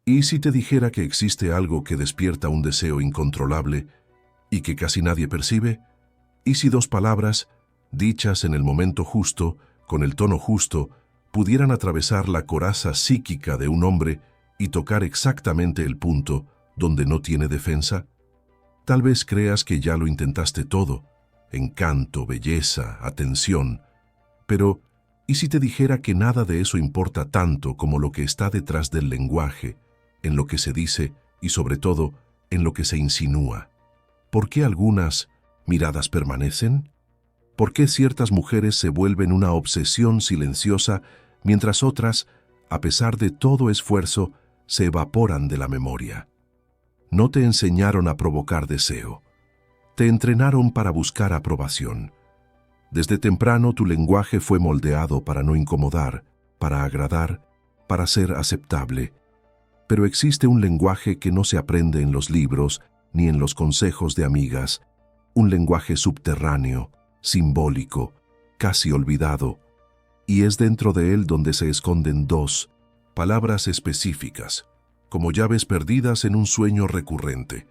¿Y si te dijera que existe algo que despierta un deseo incontrolable y que casi nadie percibe? ¿Y si dos palabras, dichas en el momento justo, con el tono justo, pudieran atravesar la coraza psíquica de un hombre y tocar exactamente el punto donde no tiene defensa? Tal vez creas que ya lo intentaste todo, encanto, belleza, atención, pero ¿y si te dijera que nada de eso importa tanto como lo que está detrás del lenguaje, en lo que se dice y sobre todo en lo que se insinúa? ¿Por qué algunas miradas permanecen? ¿Por qué ciertas mujeres se vuelven una obsesión silenciosa mientras otras, a pesar de todo esfuerzo, se evaporan de la memoria? No te enseñaron a provocar deseo. Te entrenaron para buscar aprobación. Desde temprano tu lenguaje fue moldeado para no incomodar, para agradar, para ser aceptable. Pero existe un lenguaje que no se aprende en los libros ni en los consejos de amigas, un lenguaje subterráneo, simbólico, casi olvidado, y es dentro de él donde se esconden dos palabras específicas, como llaves perdidas en un sueño recurrente.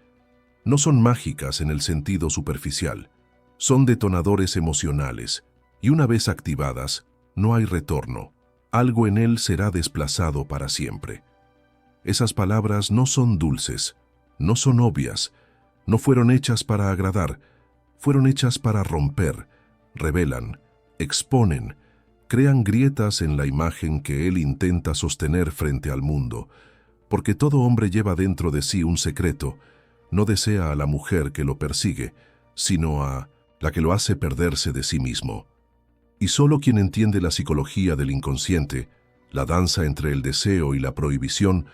No son mágicas en el sentido superficial, son detonadores emocionales, y una vez activadas, no hay retorno. Algo en él será desplazado para siempre. Esas palabras no son dulces, no son obvias, no fueron hechas para agradar, fueron hechas para romper, revelan, exponen, crean grietas en la imagen que él intenta sostener frente al mundo, porque todo hombre lleva dentro de sí un secreto, no desea a la mujer que lo persigue, sino a la que lo hace perderse de sí mismo. Y solo quien entiende la psicología del inconsciente, la danza entre el deseo y la prohibición,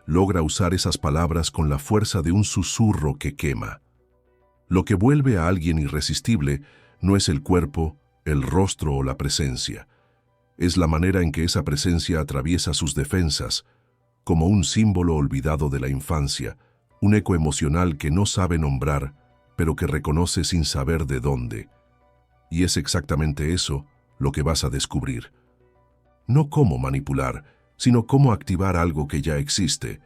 logra usar esas palabras con la fuerza de un susurro que quema. Lo que vuelve a alguien irresistible no es el cuerpo, el rostro o la presencia. Es la manera en que esa presencia atraviesa sus defensas, como un símbolo olvidado de la infancia, un eco emocional que no sabe nombrar, pero que reconoce sin saber de dónde. Y es exactamente eso lo que vas a descubrir. No cómo manipular, sino cómo activar algo que ya existe,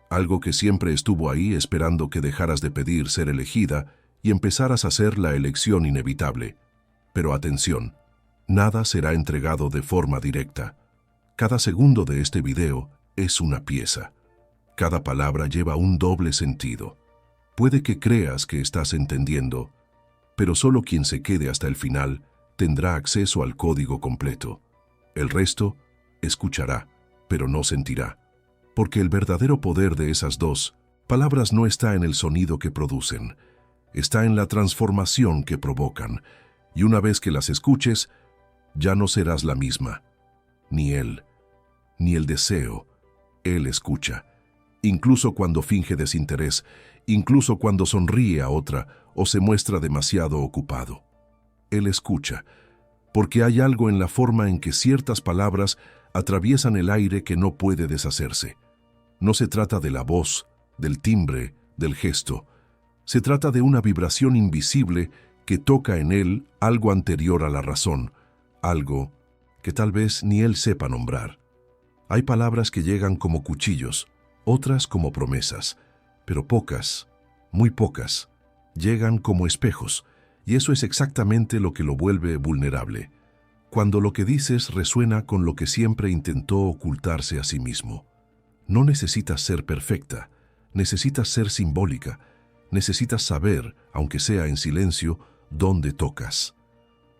algo que siempre estuvo ahí esperando que dejaras de pedir ser elegida y empezaras a hacer la elección inevitable. Pero atención, nada será entregado de forma directa. Cada segundo de este video es una pieza. Cada palabra lleva un doble sentido. Puede que creas que estás entendiendo, pero solo quien se quede hasta el final tendrá acceso al código completo. El resto escuchará, pero no sentirá. Porque el verdadero poder de esas dos palabras no está en el sonido que producen, está en la transformación que provocan, y una vez que las escuches, ya no serás la misma. Ni él, ni el deseo. Él escucha, incluso cuando finge desinterés, incluso cuando sonríe a otra o se muestra demasiado ocupado. Él escucha, porque hay algo en la forma en que ciertas palabras atraviesan el aire que no puede deshacerse. No se trata de la voz, del timbre, del gesto. Se trata de una vibración invisible que toca en él algo anterior a la razón, algo que tal vez ni él sepa nombrar. Hay palabras que llegan como cuchillos, otras como promesas, pero pocas, muy pocas, llegan como espejos, y eso es exactamente lo que lo vuelve vulnerable, cuando lo que dices resuena con lo que siempre intentó ocultarse a sí mismo. No necesitas ser perfecta, necesitas ser simbólica, necesitas saber, aunque sea en silencio, dónde tocas.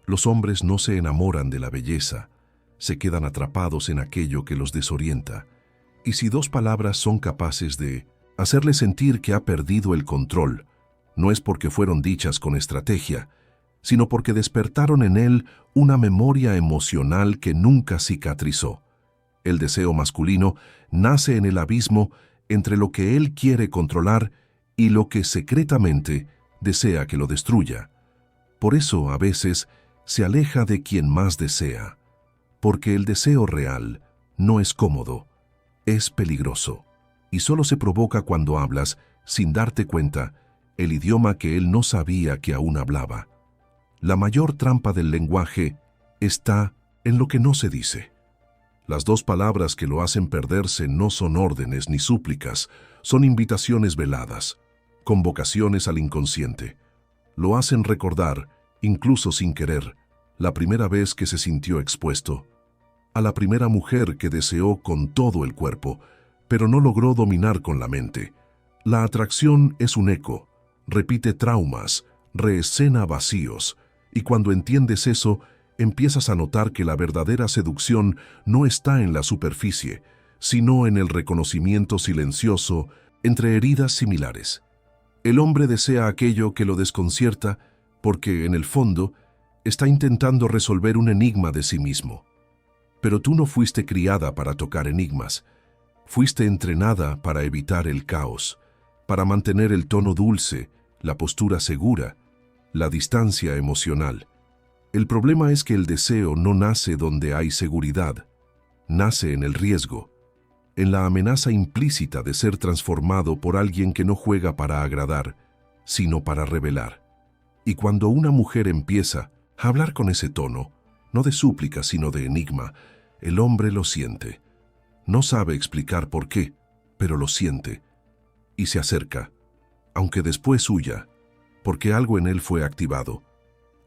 Los hombres no se enamoran de la belleza, se quedan atrapados en aquello que los desorienta. Y si dos palabras son capaces de hacerle sentir que ha perdido el control, no es porque fueron dichas con estrategia, sino porque despertaron en él una memoria emocional que nunca cicatrizó. El deseo masculino nace en el abismo entre lo que él quiere controlar y lo que secretamente desea que lo destruya. Por eso, a veces, se aleja de quien más desea, porque el deseo real no es cómodo, es peligroso, y solo se provoca cuando hablas, sin darte cuenta, el idioma que él no sabía que aún hablaba. La mayor trampa del lenguaje está en lo que no se dice. Las dos palabras que lo hacen perderse no son órdenes ni súplicas, son invitaciones veladas, convocaciones al inconsciente. Lo hacen recordar, incluso sin querer, la primera vez que se sintió expuesto, a la primera mujer que deseó con todo el cuerpo, pero no logró dominar con la mente. La atracción es un eco, repite traumas, reescena vacíos, y cuando entiendes eso, empiezas a notar que la verdadera seducción no está en la superficie, sino en el reconocimiento silencioso entre heridas similares. El hombre desea aquello que lo desconcierta porque, en el fondo, está intentando resolver un enigma de sí mismo. Pero tú no fuiste criada para tocar enigmas. Fuiste entrenada para evitar el caos, para mantener el tono dulce, la postura segura, la distancia emocional. El problema es que el deseo no nace donde hay seguridad, nace en el riesgo, en la amenaza implícita de ser transformado por alguien que no juega para agradar, sino para revelar. Y cuando una mujer empieza a hablar con ese tono, no de súplica sino de enigma, el hombre lo siente. No sabe explicar por qué, pero lo siente, y se acerca, aunque después huya, porque algo en él fue activado,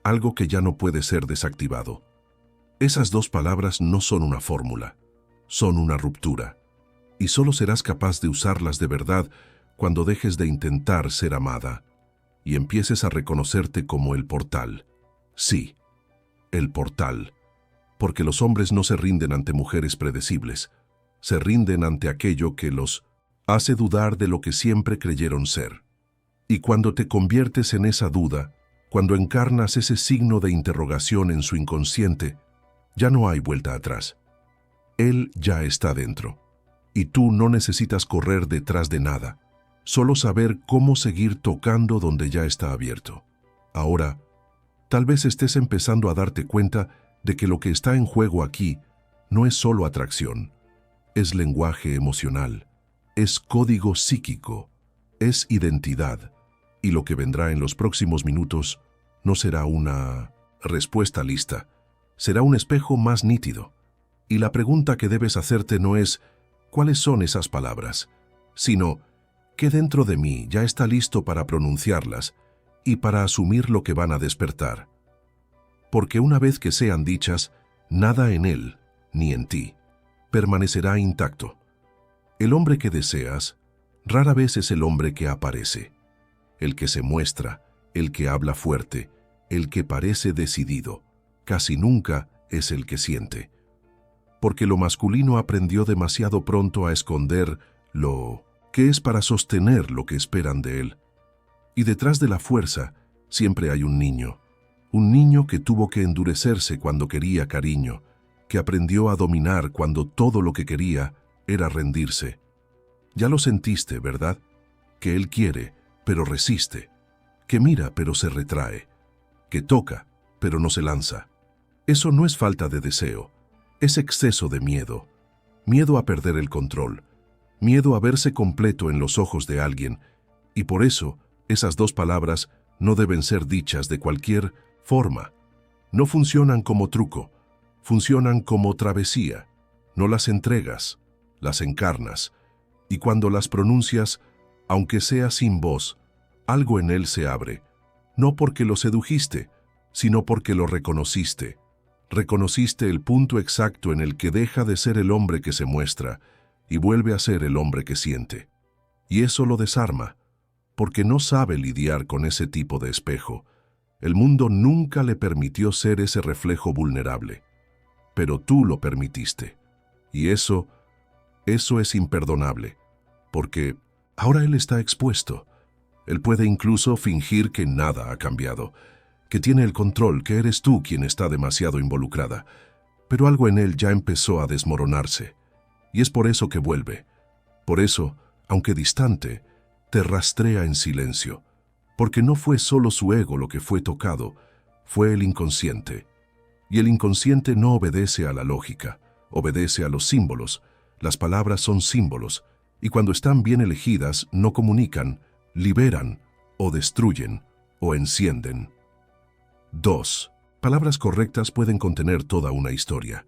algo que ya no puede ser desactivado. Esas dos palabras no son una fórmula, son una ruptura, y solo serás capaz de usarlas de verdad cuando dejes de intentar ser amada y empieces a reconocerte como el portal. Sí, el portal, porque los hombres no se rinden ante mujeres predecibles, se rinden ante aquello que los hace dudar de lo que siempre creyeron ser. Y cuando te conviertes en esa duda, cuando encarnas ese signo de interrogación en su inconsciente, ya no hay vuelta atrás. Él ya está dentro, y tú no necesitas correr detrás de nada, solo saber cómo seguir tocando donde ya está abierto. Ahora, tal vez estés empezando a darte cuenta de que lo que está en juego aquí no es solo atracción, es lenguaje emocional, es código psíquico, es identidad, y lo que vendrá en los próximos minutos no será una respuesta lista, será un espejo más nítido. Y la pregunta que debes hacerte no es ¿cuáles son esas palabras?, sino ¿qué dentro de mí ya está listo para pronunciarlas y para asumir lo que van a despertar? Porque una vez que sean dichas, nada en él, ni en ti, permanecerá intacto. El hombre que deseas rara vez es el hombre que aparece, el que se muestra, el que habla fuerte, el que parece decidido. Casi nunca es el que siente. Porque lo masculino aprendió demasiado pronto a esconder lo que es para sostener lo que esperan de él. Y detrás de la fuerza siempre hay un niño que tuvo que endurecerse cuando quería cariño, que aprendió a dominar cuando todo lo que quería era rendirse. Ya lo sentiste, ¿verdad? Que él quiere, pero resiste, que mira, pero se retrae, que toca, pero no se lanza. Eso no es falta de deseo, es exceso de miedo. Miedo a perder el control, miedo a verse completo en los ojos de alguien, y por eso esas dos palabras no deben ser dichas de cualquier forma. No funcionan como truco, funcionan como travesía. No las entregas, las encarnas, y cuando las pronuncias, aunque sea sin voz, algo en él se abre, no porque lo sedujiste, sino porque lo reconociste. Reconociste el punto exacto en el que deja de ser el hombre que se muestra y vuelve a ser el hombre que siente. Y eso lo desarma, porque no sabe lidiar con ese tipo de espejo. El mundo nunca le permitió ser ese reflejo vulnerable, pero tú lo permitiste. Y eso es imperdonable, porque ahora él está expuesto. Él puede incluso fingir que nada ha cambiado, que tiene el control, que eres tú quien está demasiado involucrada, pero algo en él ya empezó a desmoronarse, y es por eso que vuelve. Por eso, aunque distante, te rastrea en silencio, porque no fue solo su ego lo que fue tocado, fue el inconsciente. Y el inconsciente no obedece a la lógica, obedece a los símbolos. Las palabras son símbolos, y cuando están bien elegidas no comunican, liberan, o destruyen, o encienden. 2. Palabras correctas pueden contener toda una historia.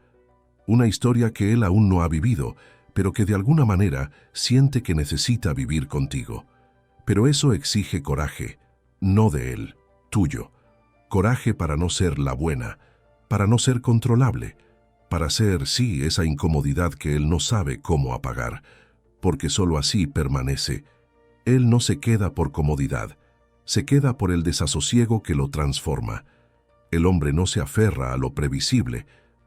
una historia que él aún no ha vivido, pero que de alguna manera siente que necesita vivir contigo. Pero eso exige coraje, no de él, tuyo. Coraje para no ser la buena, para no ser controlable, para ser, sí, esa incomodidad que él no sabe cómo apagar, porque sólo así permanece. Él no se queda por comodidad, se queda por el desasosiego que lo transforma. El hombre no se aferra a lo previsible,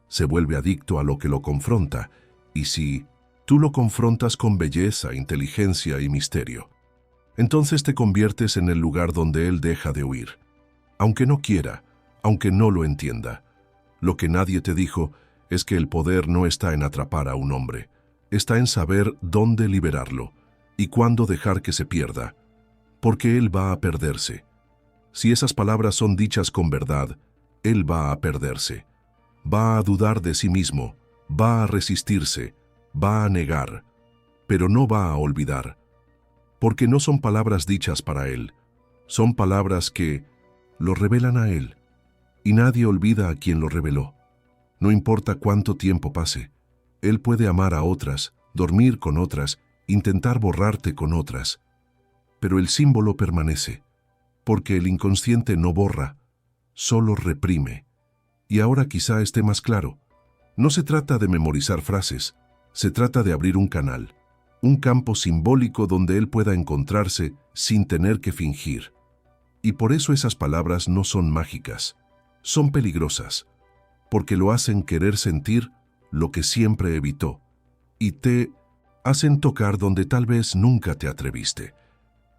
se vuelve adicto a lo que lo confronta, y si tú lo confrontas con belleza, inteligencia y misterio, entonces te conviertes en el lugar donde él deja de huir. Aunque no quiera, aunque no lo entienda. Lo que nadie te dijo es que el poder no está en atrapar a un hombre, está en saber dónde liberarlo y cuándo dejar que se pierda, porque él va a perderse. Si esas palabras son dichas con verdad, él va a perderse. Va a dudar de sí mismo, va a resistirse, va a negar, pero no va a olvidar, porque no son palabras dichas para él, son palabras que lo revelan a él, y nadie olvida a quien lo reveló. No importa cuánto tiempo pase, él puede amar a otras, dormir con otras, intentar borrarte con otras, pero el símbolo permanece, porque el inconsciente no borra, solo reprime. Y ahora quizá esté más claro. No se trata de memorizar frases, se trata de abrir un canal, un campo simbólico donde él pueda encontrarse sin tener que fingir. Y por eso esas palabras no son mágicas, son peligrosas, porque lo hacen querer sentir lo que siempre evitó, y te hacen tocar donde tal vez nunca te atreviste.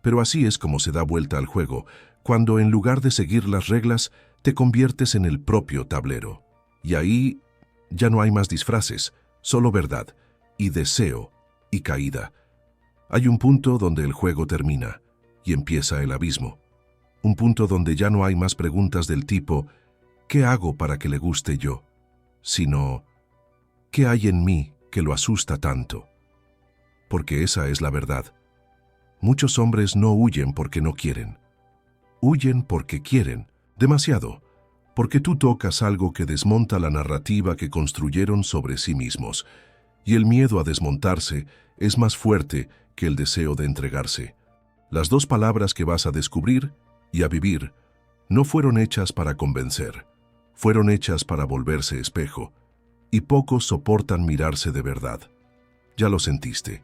Pero así es como se da vuelta al juego, cuando en lugar de seguir las reglas, te conviertes en el propio tablero. Y ahí ya no hay más disfraces, solo verdad, y deseo, y caída. Hay un punto donde el juego termina, y empieza el abismo. Un punto donde ya no hay más preguntas del tipo ¿qué hago para que le guste yo? Sino ¿qué hay en mí que lo asusta tanto? Porque esa es la verdad. Muchos hombres no huyen porque no quieren. Huyen porque quieren, demasiado, porque tú tocas algo que desmonta la narrativa que construyeron sobre sí mismos, y el miedo a desmontarse es más fuerte que el deseo de entregarse. Las dos palabras que vas a descubrir y a vivir no fueron hechas para convencer, fueron hechas para volverse espejo, y pocos soportan mirarse de verdad. Ya lo sentiste,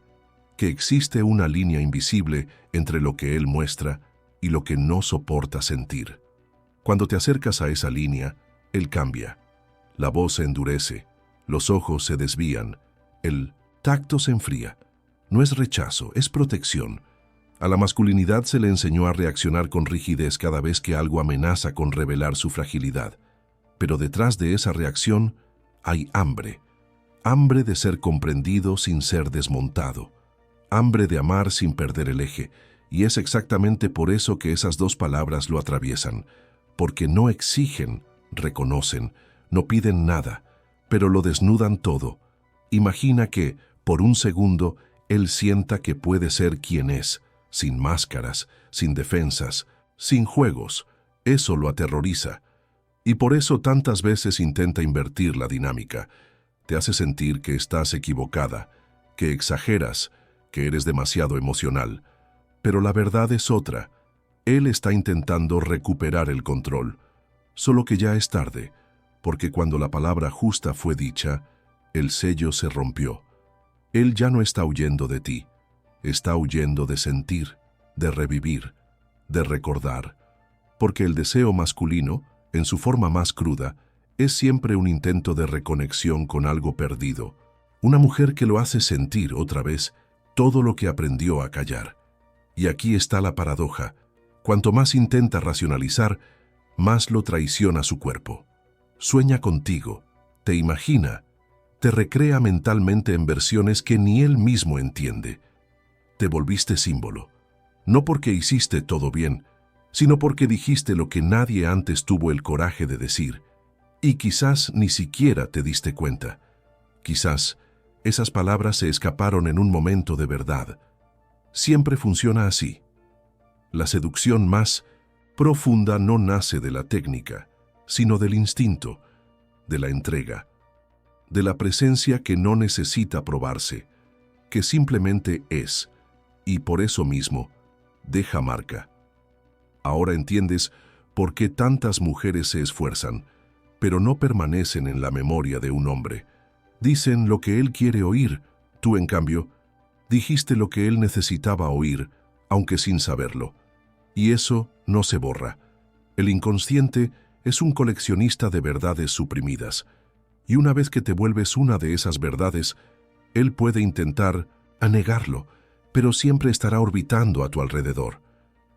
que existe una línea invisible entre lo que él muestra y lo que no soporta sentir. Cuando te acercas a esa línea, él cambia. La voz se endurece, los ojos se desvían, el tacto se enfría. No es rechazo, es protección. A la masculinidad se le enseñó a reaccionar con rigidez cada vez que algo amenaza con revelar su fragilidad. Pero detrás de esa reacción hay hambre. Hambre de ser comprendido sin ser desmontado. Hambre de amar sin perder el eje. Y es exactamente por eso que esas dos palabras lo atraviesan. Porque no exigen, reconocen, no piden nada, pero lo desnudan todo. Imagina que, por un segundo, él sienta que puede ser quien es, sin máscaras, sin defensas, sin juegos. Eso lo aterroriza. Y por eso tantas veces intenta invertir la dinámica. Te hace sentir que estás equivocada, que exageras, que eres demasiado emocional. Pero la verdad es otra. Él está intentando recuperar el control. Solo que ya es tarde, porque cuando la palabra justa fue dicha, el sello se rompió. Él ya no está huyendo de ti. Está huyendo de sentir, de revivir, de recordar. Porque el deseo masculino, en su forma más cruda, es siempre un intento de reconexión con algo perdido. Una mujer que lo hace sentir otra vez todo lo que aprendió a callar. Y aquí está la paradoja. Cuanto más intenta racionalizar, más lo traiciona su cuerpo. Sueña contigo, te imagina, te recrea mentalmente en versiones que ni él mismo entiende. Te volviste símbolo, no porque hiciste todo bien, sino porque dijiste lo que nadie antes tuvo el coraje de decir, y quizás ni siquiera te diste cuenta. Quizás esas palabras se escaparon en un momento de verdad. Siempre funciona así. La seducción más profunda no nace de la técnica, sino del instinto, de la entrega. de la presencia que no necesita probarse, que simplemente es, y por eso mismo, deja marca. Ahora entiendes por qué tantas mujeres se esfuerzan, pero no permanecen en la memoria de un hombre. Dicen lo que él quiere oír, tú en cambio, dijiste lo que él necesitaba oír, aunque sin saberlo. Y eso no se borra. El inconsciente es un coleccionista de verdades suprimidas, y una vez que te vuelves una de esas verdades, él puede intentar anegarlo, pero siempre estará orbitando a tu alrededor,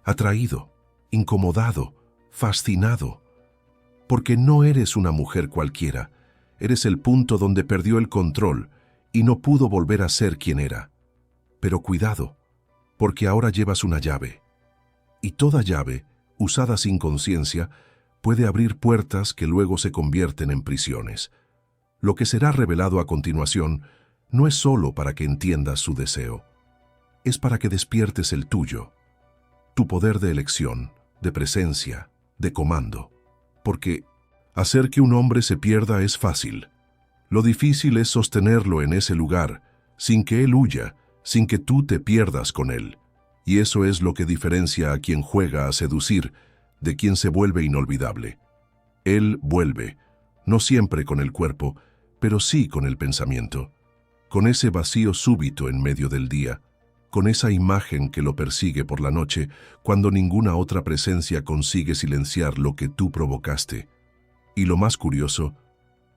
atraído, incomodado, fascinado, porque no eres una mujer cualquiera, eres el punto donde perdió el control y no pudo volver a ser quien era. Pero cuidado, porque ahora llevas una llave, y toda llave, usada sin conciencia, puede abrir puertas que luego se convierten en prisiones. Lo que será revelado a continuación no es solo para que entiendas su deseo, es para que despiertes el tuyo, tu poder de elección, de presencia, de comando. Porque hacer que un hombre se pierda es fácil. Lo difícil es sostenerlo en ese lugar, sin que él huya, sin que tú te pierdas con él. Y eso es lo que diferencia a quien juega a seducir de quien se vuelve inolvidable. Él vuelve, no siempre con el cuerpo, pero sí con el pensamiento, con ese vacío súbito en medio del día, con esa imagen que lo persigue por la noche cuando ninguna otra presencia consigue silenciar lo que tú provocaste. Y lo más curioso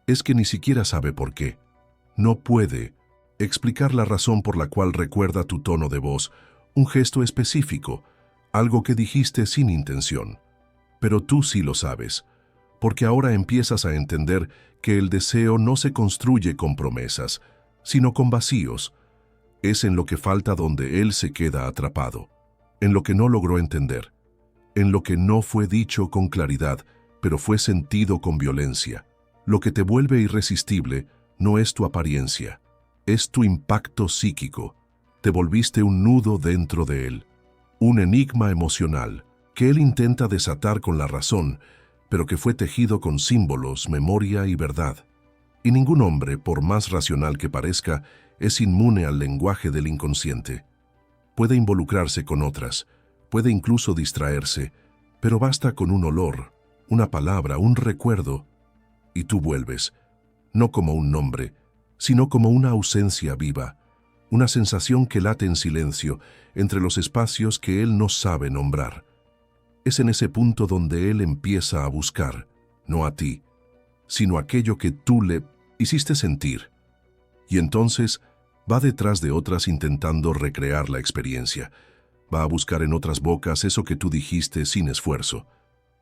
es que ni siquiera sabe por qué. No puede explicar la razón por la cual recuerda tu tono de voz, un gesto específico, algo que dijiste sin intención. Pero tú sí lo sabes, porque ahora empiezas a entender que el deseo no se construye con promesas, sino con vacíos. Es en lo que falta donde él se queda atrapado, en lo que no logró entender, en lo que no fue dicho con claridad, pero fue sentido con violencia. Lo que te vuelve irresistible no es tu apariencia, es tu impacto psíquico. Te volviste un nudo dentro de él, un enigma emocional que él intenta desatar con la razón, pero que fue tejido con símbolos, memoria y verdad. Y ningún hombre, por más racional que parezca, es inmune al lenguaje del inconsciente. Puede involucrarse con otras, puede incluso distraerse, pero basta con un olor, una palabra, un recuerdo, y tú vuelves, no como un nombre, sino como una ausencia viva, una sensación que late en silencio entre los espacios que él no sabe nombrar. Es en ese punto donde él empieza a buscar, no a ti, sino aquello que tú le hiciste sentir. Y entonces va detrás de otras intentando recrear la experiencia. Va a buscar en otras bocas eso que tú dijiste sin esfuerzo.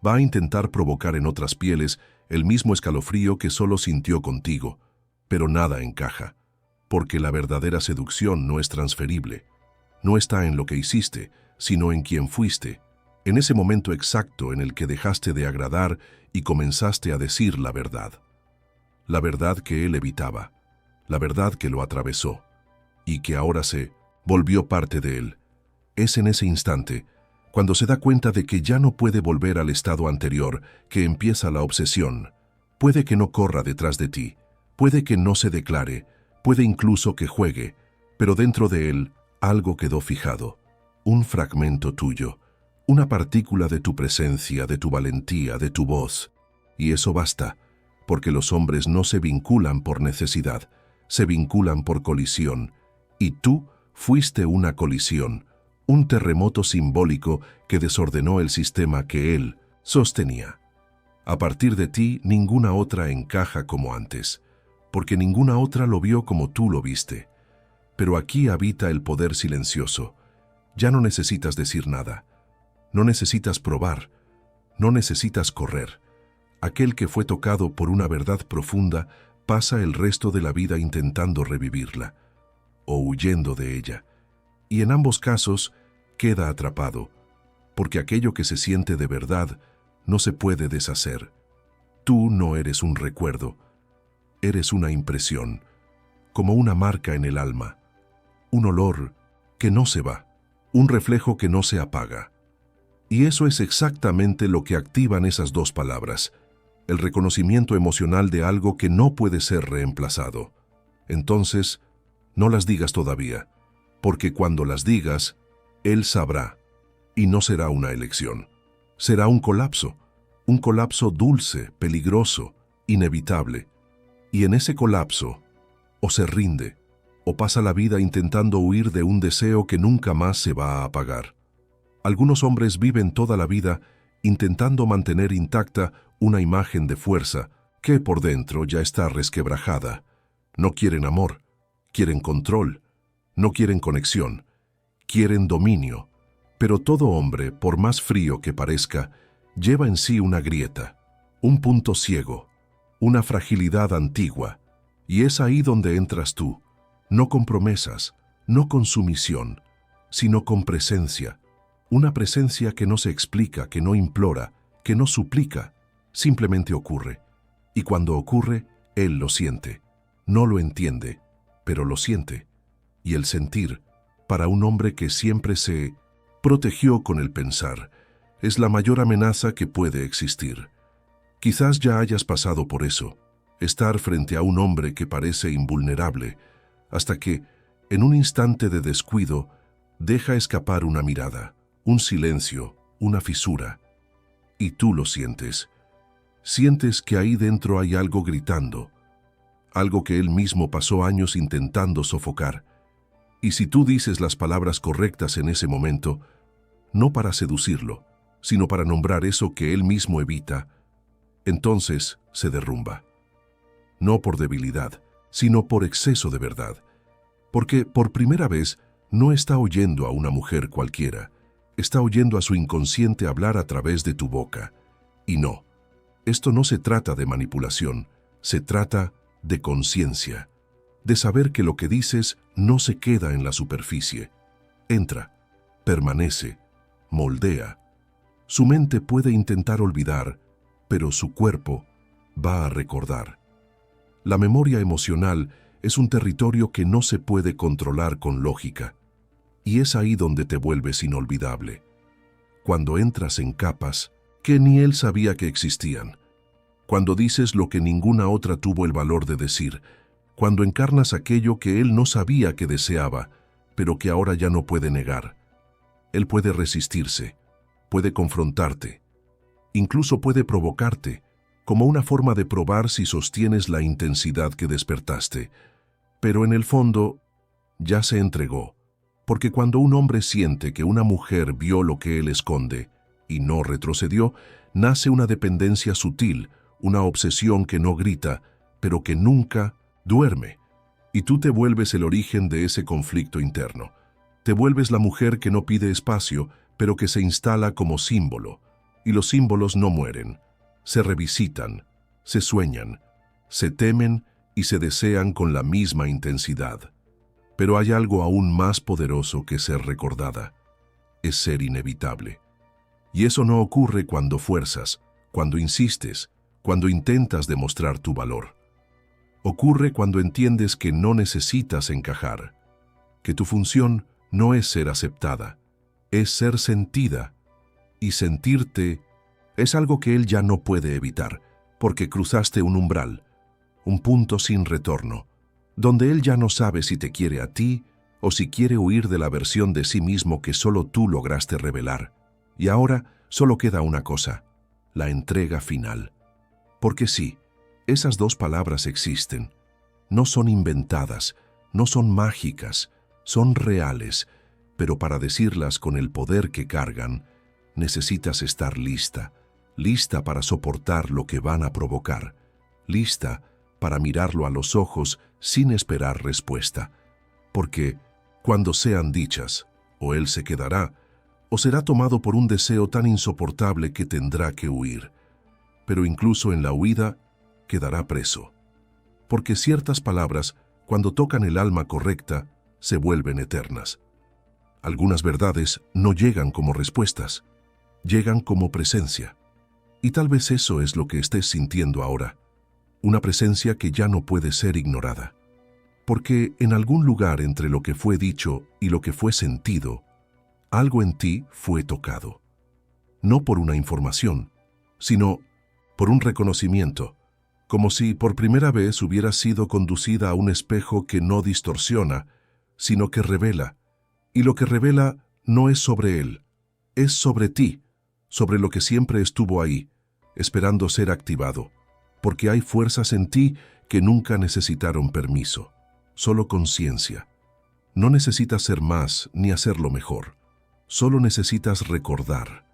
Va a intentar provocar en otras pieles el mismo escalofrío que solo sintió contigo, pero nada encaja, porque la verdadera seducción no es transferible. No está en lo que hiciste, sino en quién fuiste, en ese momento exacto en el que dejaste de agradar y comenzaste a decir la verdad que él evitaba, la verdad que lo atravesó, y que ahora se volvió parte de él. Es en ese instante, cuando se da cuenta de que ya no puede volver al estado anterior, que empieza la obsesión. Puede que no corra detrás de ti, puede que no se declare, puede incluso que juegue, pero dentro de él algo quedó fijado, un fragmento tuyo, una partícula de tu presencia, de tu valentía, de tu voz. Y eso basta, porque los hombres no se vinculan por necesidad, se vinculan por colisión, y tú fuiste una colisión, un terremoto simbólico que desordenó el sistema que él sostenía. A partir de ti, ninguna otra encaja como antes, porque ninguna otra lo vio como tú lo viste. Pero aquí habita el poder silencioso. Ya no necesitas decir nada. No necesitas probar. No necesitas correr. Aquel que fue tocado por una verdad profunda pasa el resto de la vida intentando revivirla, o huyendo de ella. Y en ambos casos queda atrapado, porque aquello que se siente de verdad no se puede deshacer. Tú no eres un recuerdo, eres una impresión, como una marca en el alma, un olor que no se va, un reflejo que no se apaga. Y eso es exactamente lo que activan esas dos palabras, el reconocimiento emocional de algo que no puede ser reemplazado. Entonces, no las digas todavía, porque cuando las digas, él sabrá, y no será una elección. Será un colapso dulce, peligroso, inevitable. Y en ese colapso, o se rinde, o pasa la vida intentando huir de un deseo que nunca más se va a apagar. Algunos hombres viven toda la vida intentando mantener intacta una imagen de fuerza que por dentro ya está resquebrajada. No quieren amor, quieren control, no quieren conexión, quieren dominio. Pero todo hombre, por más frío que parezca, lleva en sí una grieta, un punto ciego, una fragilidad antigua. Y es ahí donde entras tú, no con promesas, no con sumisión, sino con presencia. Una presencia que no se explica, que no implora, que no suplica, simplemente ocurre. Y cuando ocurre, él lo siente. No lo entiende, pero lo siente. Y el sentir, para un hombre que siempre se protegió con el pensar, es la mayor amenaza que puede existir. Quizás ya hayas pasado por eso, estar frente a un hombre que parece invulnerable, hasta que, en un instante de descuido, deja escapar una mirada, un silencio, una fisura. Y tú lo sientes. Sientes que ahí dentro hay algo gritando, algo que él mismo pasó años intentando sofocar. Y si tú dices las palabras correctas en ese momento, no para seducirlo, sino para nombrar eso que él mismo evita, entonces se derrumba. No por debilidad, sino por exceso de verdad. Porque por primera vez no está oyendo a una mujer cualquiera, está oyendo a su inconsciente hablar a través de tu boca. Y no, esto no se trata de manipulación, se trata de conciencia, de saber que lo que dices no se queda en la superficie. Entra, permanece, moldea. Su mente puede intentar olvidar, pero su cuerpo va a recordar. La memoria emocional es un territorio que no se puede controlar con lógica, y es ahí donde te vuelves inolvidable. Cuando entras en capas que ni él sabía que existían, cuando dices lo que ninguna otra tuvo el valor de decir, cuando encarnas aquello que él no sabía que deseaba, pero que ahora ya no puede negar. Él puede resistirse, puede confrontarte, incluso puede provocarte, como una forma de probar si sostienes la intensidad que despertaste. Pero en el fondo, ya se entregó, porque cuando un hombre siente que una mujer vio lo que él esconde y no retrocedió, nace una dependencia sutil, una obsesión que no grita, pero que nunca duerme. Y tú te vuelves el origen de ese conflicto interno. Te vuelves la mujer que no pide espacio, pero que se instala como símbolo. Y los símbolos no mueren. Se revisitan, se sueñan, se temen y se desean con la misma intensidad. Pero hay algo aún más poderoso que ser recordada. Es ser inevitable. Y eso no ocurre cuando fuerzas, cuando insistes, cuando intentas demostrar tu valor. Ocurre cuando entiendes que no necesitas encajar, que tu función no es ser aceptada, es ser sentida, y sentirte es algo que él ya no puede evitar, porque cruzaste un umbral, un punto sin retorno, donde él ya no sabe si te quiere a ti o si quiere huir de la versión de sí mismo que solo tú lograste revelar. Y ahora solo queda una cosa, la entrega final. Porque sí, esas dos palabras existen. No son inventadas, no son mágicas, son reales, pero para decirlas con el poder que cargan, necesitas estar lista, lista para soportar lo que van a provocar, lista para mirarlo a los ojos sin esperar respuesta. Porque cuando sean dichas, o él se quedará, o será tomado por un deseo tan insoportable que tendrá que huir. Pero incluso en la huida, quedará preso. Porque ciertas palabras, cuando tocan el alma correcta, se vuelven eternas. Algunas verdades no llegan como respuestas, llegan como presencia. Y tal vez eso es lo que estés sintiendo ahora, una presencia que ya no puede ser ignorada. Porque en algún lugar entre lo que fue dicho y lo que fue sentido, algo en ti fue tocado. No por una información, sino por un reconocimiento, como si por primera vez hubieras sido conducida a un espejo que no distorsiona, sino que revela. Y lo que revela no es sobre él, es sobre ti, sobre lo que siempre estuvo ahí, esperando ser activado, porque hay fuerzas en ti que nunca necesitaron permiso, solo conciencia. No necesitas ser más ni hacerlo mejor, solo necesitas recordar.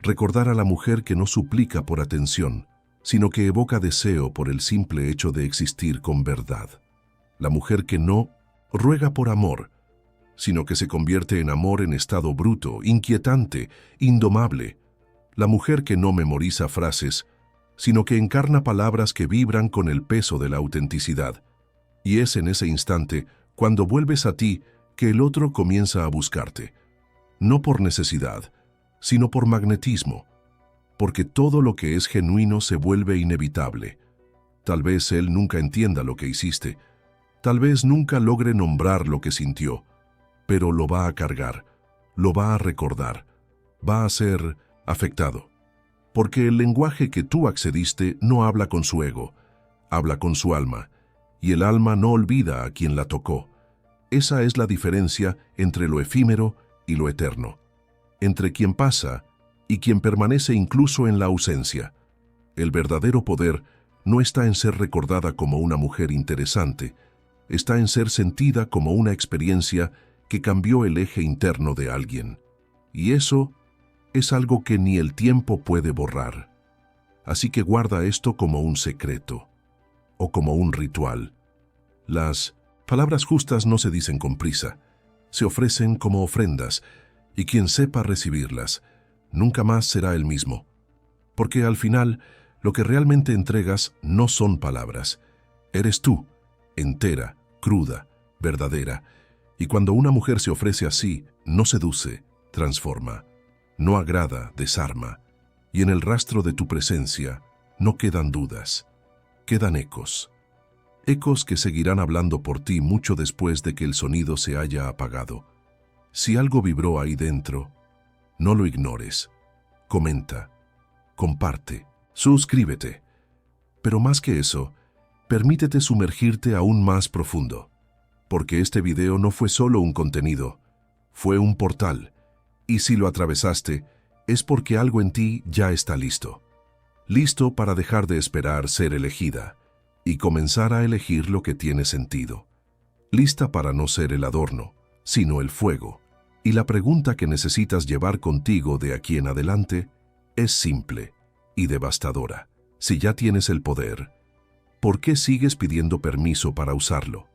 Recordar a la mujer que no suplica por atención, sino que evoca deseo por el simple hecho de existir con verdad. La mujer que no ruega por amor, sino que se convierte en amor en estado bruto, inquietante, indomable. La mujer que no memoriza frases, sino que encarna palabras que vibran con el peso de la autenticidad. Y es en ese instante, cuando vuelves a ti, que el otro comienza a buscarte. No por necesidad, sino por magnetismo, porque todo lo que es genuino se vuelve inevitable. Tal vez él nunca entienda lo que hiciste, tal vez nunca logre nombrar lo que sintió, pero lo va a cargar, lo va a recordar, va a ser afectado. Porque el lenguaje que tú accediste no habla con su ego, habla con su alma, y el alma no olvida a quien la tocó. Esa es la diferencia entre lo efímero y lo eterno, entre quien pasa y quien permanece incluso en la ausencia. El verdadero poder no está en ser recordada como una mujer interesante, está en ser sentida como una experiencia que cambió el eje interno de alguien. Y eso es algo que ni el tiempo puede borrar. Así que guarda esto como un secreto, o como un ritual. Las palabras justas no se dicen con prisa, se ofrecen como ofrendas, y quien sepa recibirlas, nunca más será el mismo. Porque al final, lo que realmente entregas no son palabras. Eres tú, entera, cruda, verdadera. Y cuando una mujer se ofrece así, no seduce, transforma. No agrada, desarma. Y en el rastro de tu presencia no quedan dudas, quedan ecos. Ecos que seguirán hablando por ti mucho después de que el sonido se haya apagado. Si algo vibró ahí dentro, no lo ignores. Comenta, comparte, suscríbete. Pero más que eso, permítete sumergirte aún más profundo. Porque este video no fue solo un contenido, fue un portal. Y si lo atravesaste, es porque algo en ti ya está listo. Listo para dejar de esperar ser elegida y comenzar a elegir lo que tiene sentido. Lista para no ser el adorno, sino el fuego. Y la pregunta que necesitas llevar contigo de aquí en adelante es simple y devastadora. Si ya tienes el poder, ¿por qué sigues pidiendo permiso para usarlo?